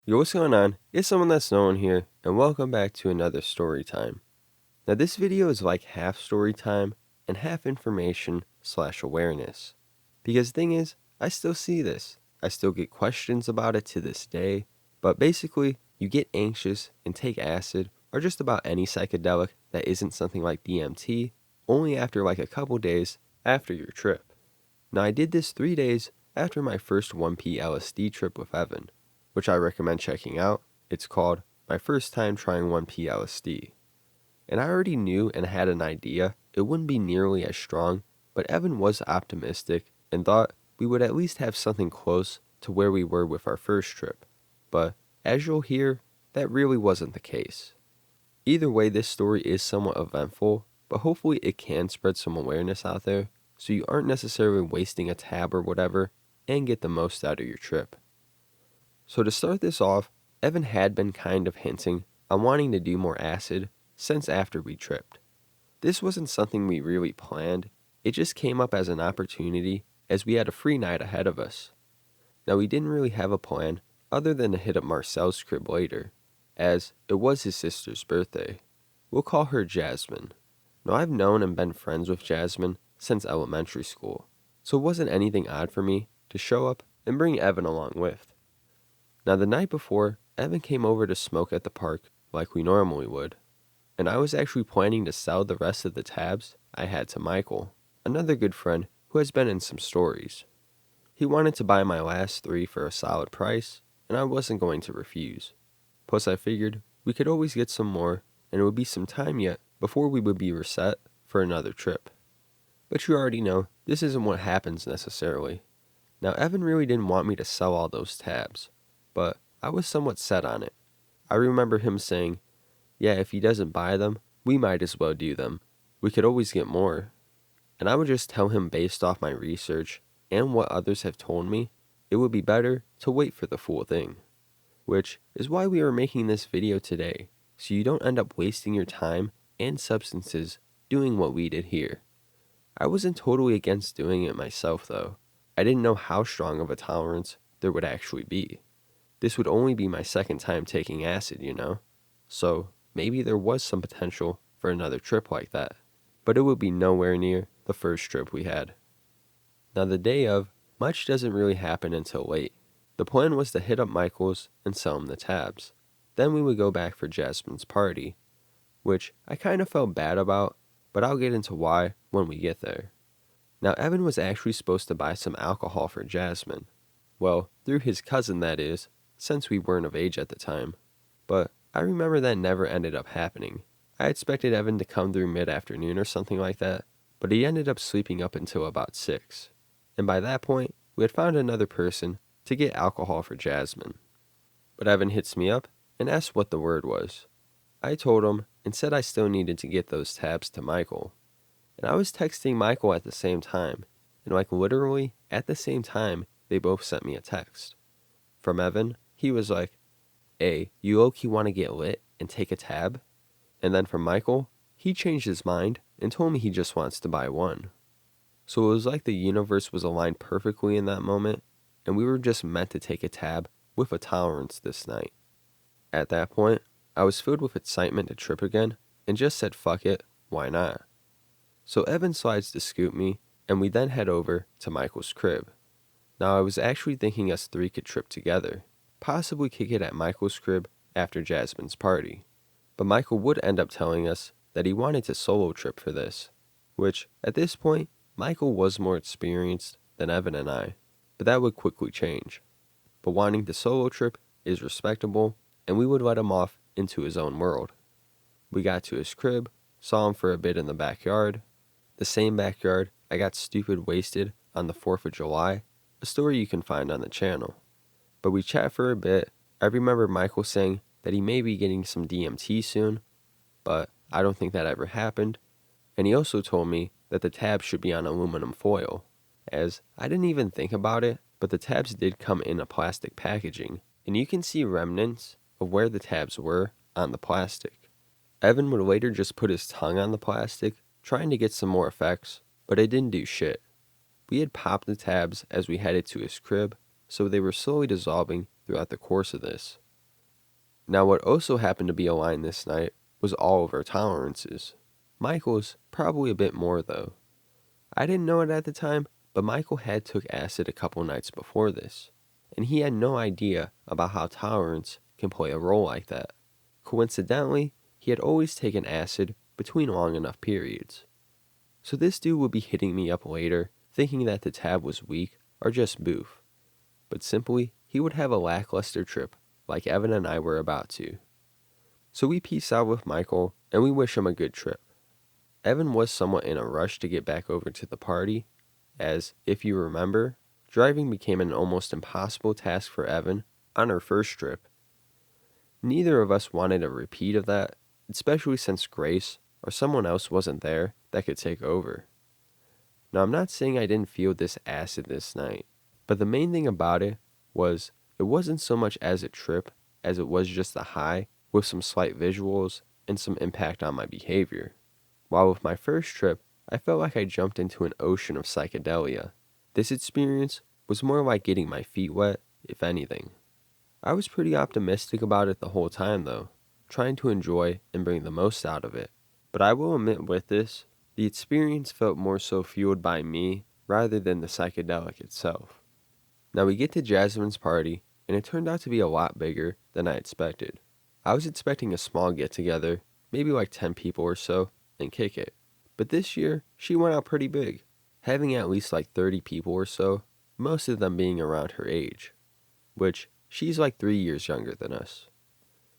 Yo, what's going on? It's someone that's known here, and welcome back to another story time. Now, this video is like half story time and half information / awareness. Because the thing is, I still see this. I still get questions about it to this day. But basically, you get anxious and take acid or just about any psychedelic that isn't something like DMT only after like a couple days after your trip. Now, I did this 3 days after my first 1P LSD trip with Evan, which I recommend checking out. It's called My First Time Trying 1P LSD. And I already knew and had an idea it wouldn't be nearly as strong, but Evan was optimistic and thought we would at least have something close to where we were with our first trip. But as you'll hear, that really wasn't the case. Either way, this story is somewhat eventful, but hopefully it can spread some awareness out there so you aren't necessarily wasting a tab or whatever and get the most out of your trip. So to start this off, Evan had been kind of hinting on wanting to do more acid since after we tripped. This wasn't something we really planned, it just came up as an opportunity as we had a free night ahead of us. Now we didn't really have a plan other than to hit up Marcel's crib later, as it was his sister's birthday. We'll call her Jasmine. Now I've known and been friends with Jasmine since elementary school, so it wasn't anything odd for me to show up and bring Evan along with. Now the night before, Evan came over to smoke at the park like we normally would, and I was actually planning to sell the rest of the tabs I had to Michael, another good friend who has been in some stories. He wanted to buy my last 3 for a solid price, and I wasn't going to refuse. Plus I figured we could always get some more, and it would be some time yet before we would be reset for another trip. But you already know, this isn't what happens necessarily. Now Evan really didn't want me to sell all those tabs, but I was somewhat set on it. I remember him saying, yeah, if he doesn't buy them, we might as well do them. We could always get more. And I would just tell him based off my research and what others have told me, it would be better to wait for the full thing. Which is why we are making this video today, so you don't end up wasting your time and substances doing what we did here. I wasn't totally against doing it myself though. I didn't know how strong of a tolerance there would actually be. This would only be my second time taking acid, you know? So maybe there was some potential for another trip like that, but it would be nowhere near the first trip we had. Now the day of, much doesn't really happen until late. The plan was to hit up Michael's and sell him the tabs. Then we would go back for Jasmine's party, which I kind of felt bad about, but I'll get into why when we get there. Now Evan was actually supposed to buy some alcohol for Jasmine. Well, through his cousin that is, since we weren't of age at the time. But I remember that never ended up happening. I expected Evan to come through mid-afternoon or something like that, but he ended up sleeping up until about 6. And by that point, we had found another person to get alcohol for Jasmine. But Evan hits me up and asks what the word was. I told him and said I still needed to get those tabs to Michael. And I was texting Michael at the same time, and like literally at the same time, they both sent me a text. From Evan, he was like, hey, you low-key want to get lit and take a tab? And then from Michael, he changed his mind and told me he just wants to buy one. So it was like the universe was aligned perfectly in that moment, and we were just meant to take a tab with a tolerance this night. At that point, I was filled with excitement to trip again, and just said fuck it, why not? So Evan slides to scoop me, and we then head over to Michael's crib. Now I was actually thinking us 3 could trip together, possibly kick it at Michael's crib after Jasmine's party. But Michael would end up telling us that he wanted to solo trip for this, which, at this point, Michael was more experienced than Evan and I, but that would quickly change. But wanting to solo trip is respectable, and we would let him off into his own world. We got to his crib, saw him for a bit in the backyard, the same backyard I got stupid wasted on the 4th of July, a story you can find on the channel. But we chat for a bit. I remember Michael saying that he may be getting some DMT soon, but I don't think that ever happened. And he also told me that the tabs should be on aluminum foil, as I didn't even think about it, but the tabs did come in a plastic packaging, and you can see remnants of where the tabs were on the plastic. Evan would later just put his tongue on the plastic, trying to get some more effects, but it didn't do shit. We had popped the tabs as we headed to his crib, so they were slowly dissolving throughout the course of this. Now what also happened to be aligned this night was all of our tolerances. Michael's probably a bit more though. I didn't know it at the time, but Michael had took acid a couple nights before this, and he had no idea about how tolerance can play a role like that. Coincidentally, he had always taken acid between long enough periods. So this dude would be hitting me up later, thinking that the tab was weak or just boof. But simply, he would have a lackluster trip like Evan and I were about to. So we peace out with Michael, and we wish him a good trip. Evan was somewhat in a rush to get back over to the party, as, if you remember, driving became an almost impossible task for Evan on our first trip. Neither of us wanted a repeat of that, especially since Grace or someone else wasn't there that could take over. Now I'm not saying I didn't feel this acid this night, but the main thing about it wasn't so much as a trip as it was just a high with some slight visuals and some impact on my behavior. While with my first trip, I felt like I jumped into an ocean of psychedelia. This experience was more like getting my feet wet, if anything. I was pretty optimistic about it the whole time though, trying to enjoy and bring the most out of it. But I will admit with this, the experience felt more so fueled by me rather than the psychedelic itself. Now we get to Jasmine's party, and it turned out to be a lot bigger than I expected. I was expecting a small get-together, maybe like 10 people or so, and kick it. But this year, she went out pretty big, having at least like 30 people or so, most of them being around her age, which she's like 3 years younger than us.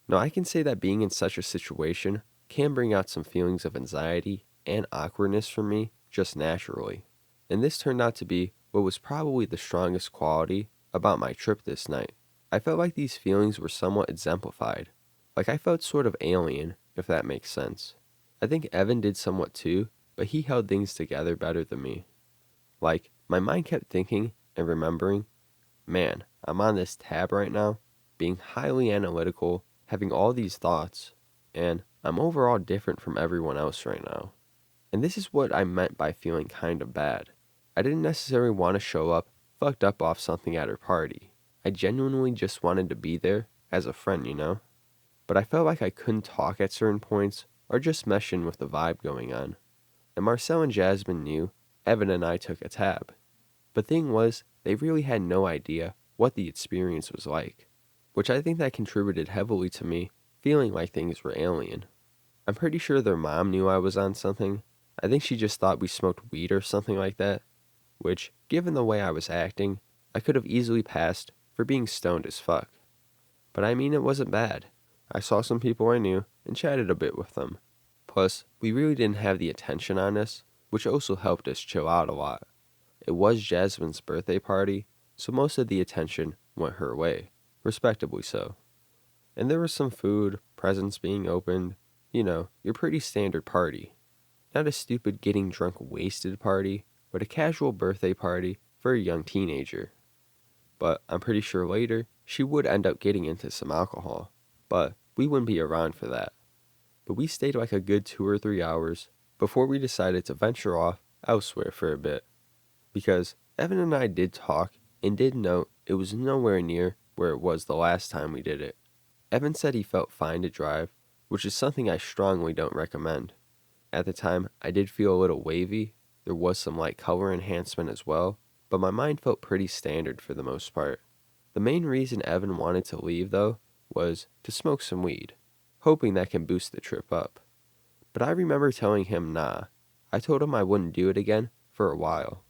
Now I can say that being in such a situation can bring out some feelings of anxiety and awkwardness for me just naturally, and this turned out to be what was probably the strongest quality about my trip this night. I felt like these feelings were somewhat exemplified, like I felt sort of alien, if that makes sense. I think Evan did somewhat too, but he held things together better than me. Like, my mind kept thinking and remembering, man, I'm on this tab right now, being highly analytical, having all these thoughts, and I'm overall different from everyone else right now. And this is what I meant by feeling kind of bad. I didn't necessarily want to show up fucked up off something at her party. I genuinely just wanted to be there as a friend, you know? But I felt like I couldn't talk at certain points or just mesh in with the vibe going on. And Marcel and Jasmine knew Evan and I took a tab. But thing was, they really had no idea what the experience was like, which I think that contributed heavily to me feeling like things were alien. I'm pretty sure their mom knew I was on something. I think she just thought we smoked weed or something like that, which, given the way I was acting, I could have easily passed for being stoned as fuck. But I mean, it wasn't bad. I saw some people I knew and chatted a bit with them. Plus, we really didn't have the attention on us, which also helped us chill out a lot. It was Jasmine's birthday party, so most of the attention went her way, respectably so. And there was some food, presents being opened, you know, your pretty standard party. Not a stupid getting drunk wasted party, but a casual birthday party for a young teenager. But I'm pretty sure later she would end up getting into some alcohol, but we wouldn't be around for that. But we stayed like a good 2 or 3 hours before we decided to venture off elsewhere for a bit. Because Evan and I did talk and did note it was nowhere near where it was the last time we did it. Evan said he felt fine to drive, which is something I strongly don't recommend. At the time, I did feel a little wavy. There was some light color enhancement as well, but my mind felt pretty standard for the most part. The main reason Evan wanted to leave, though, was to smoke some weed, hoping that can boost the trip up. But I remember telling him nah. I told him I wouldn't do it again for a while.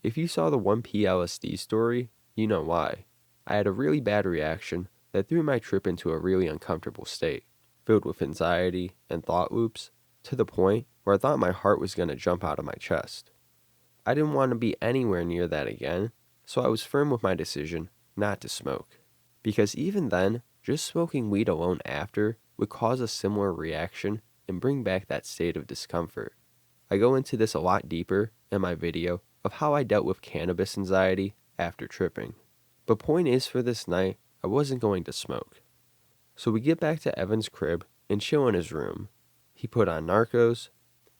If you saw the 1P LSD story, you know why. I had a really bad reaction that threw my trip into a really uncomfortable state, filled with anxiety and thought loops, to the point where I thought my heart was going to jump out of my chest. I didn't want to be anywhere near that again, so I was firm with my decision not to smoke. Because even then, just smoking weed alone after would cause a similar reaction and bring back that state of discomfort. I go into this a lot deeper in my video of how I dealt with cannabis anxiety after tripping. But point is, for this night, I wasn't going to smoke. So we get back to Evan's crib and chill in his room. He put on Narcos,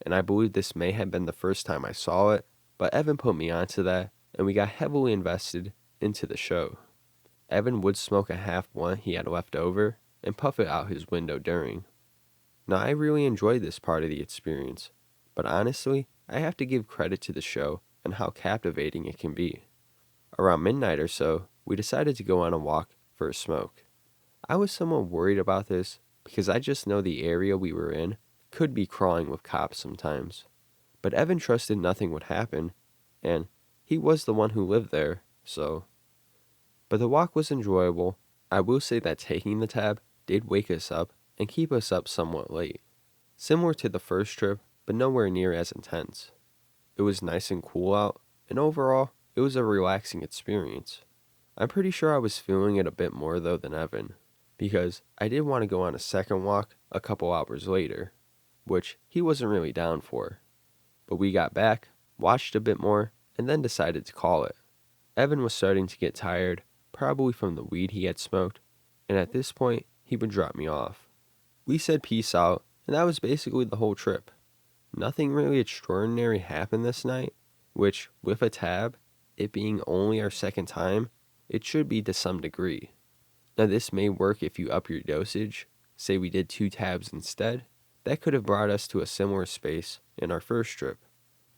and I believe this may have been the first time I saw it, but Evan put me onto that, and we got heavily invested into the show. Evan would smoke a half blunt he had left over, and puff it out his window during. Now, I really enjoyed this part of the experience, but honestly, I have to give credit to the show and how captivating it can be. Around midnight or so, we decided to go on a walk for a smoke. I was somewhat worried about this because I just know the area we were in could be crawling with cops sometimes. But Evan trusted nothing would happen, and he was the one who lived there, so. But the walk was enjoyable. I will say that taking the tab did wake us up and keep us up somewhat late. Similar to the first trip, but nowhere near as intense. It was nice and cool out, and overall, it was a relaxing experience. I'm pretty sure I was feeling it a bit more though than Evan, because I did want to go on a second walk a couple hours later, which he wasn't really down for. But we got back, watched a bit more, and then decided to call it. Evan was starting to get tired, probably from the weed he had smoked, and at this point, he would drop me off. We said peace out, and that was basically the whole trip. Nothing really extraordinary happened this night, which, with a tab, it being only our second time, it should be to some degree. Now this may work if you up your dosage, say we did 2 tabs instead. That could have brought us to a similar space in our first trip,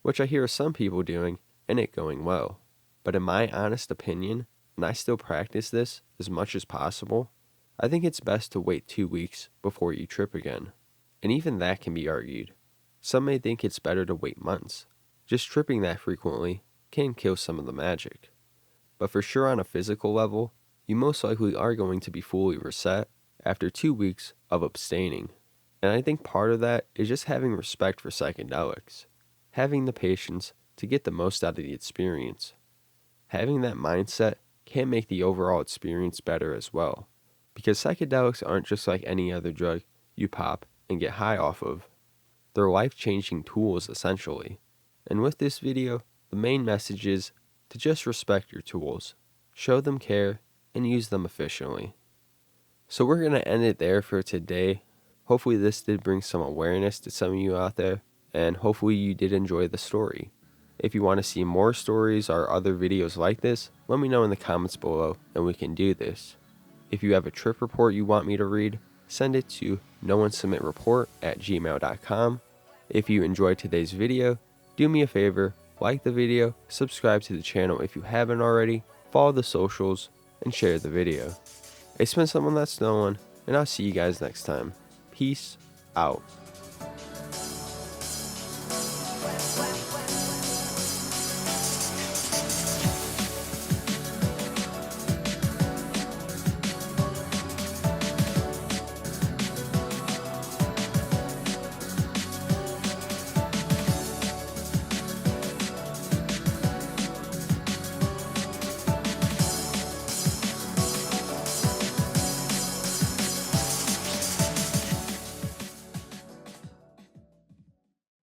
which I hear some people doing and it going well. But in my honest opinion, and I still practice this as much as possible, I think it's best to wait 2 weeks before you trip again. And even that can be argued. Some may think it's better to wait months. Just tripping that frequently can kill some of the magic. But for sure on a physical level, you most likely are going to be fully reset after 2 weeks of abstaining. And I think part of that is just having respect for psychedelics, having the patience to get the most out of the experience. Having that mindset can make the overall experience better as well, because psychedelics aren't just like any other drug you pop and get high off of. They're life-changing tools essentially. And with this video, the main message is to just respect your tools, show them care, and use them efficiently. So we're going to end it there for today. Hopefully this did bring some awareness to some of you out there, and hopefully you did enjoy the story. If you want to see more stories or other videos like this, let me know in the comments below and we can do this. If you have a trip report you want me to read, send it to NoOneSubmitReport@gmail.com. If you enjoyed today's video, do me a favor, like the video, subscribe to the channel if you haven't already, follow the socials, and share the video. It's been someone that's no one, and I'll see you guys next time. Peace out.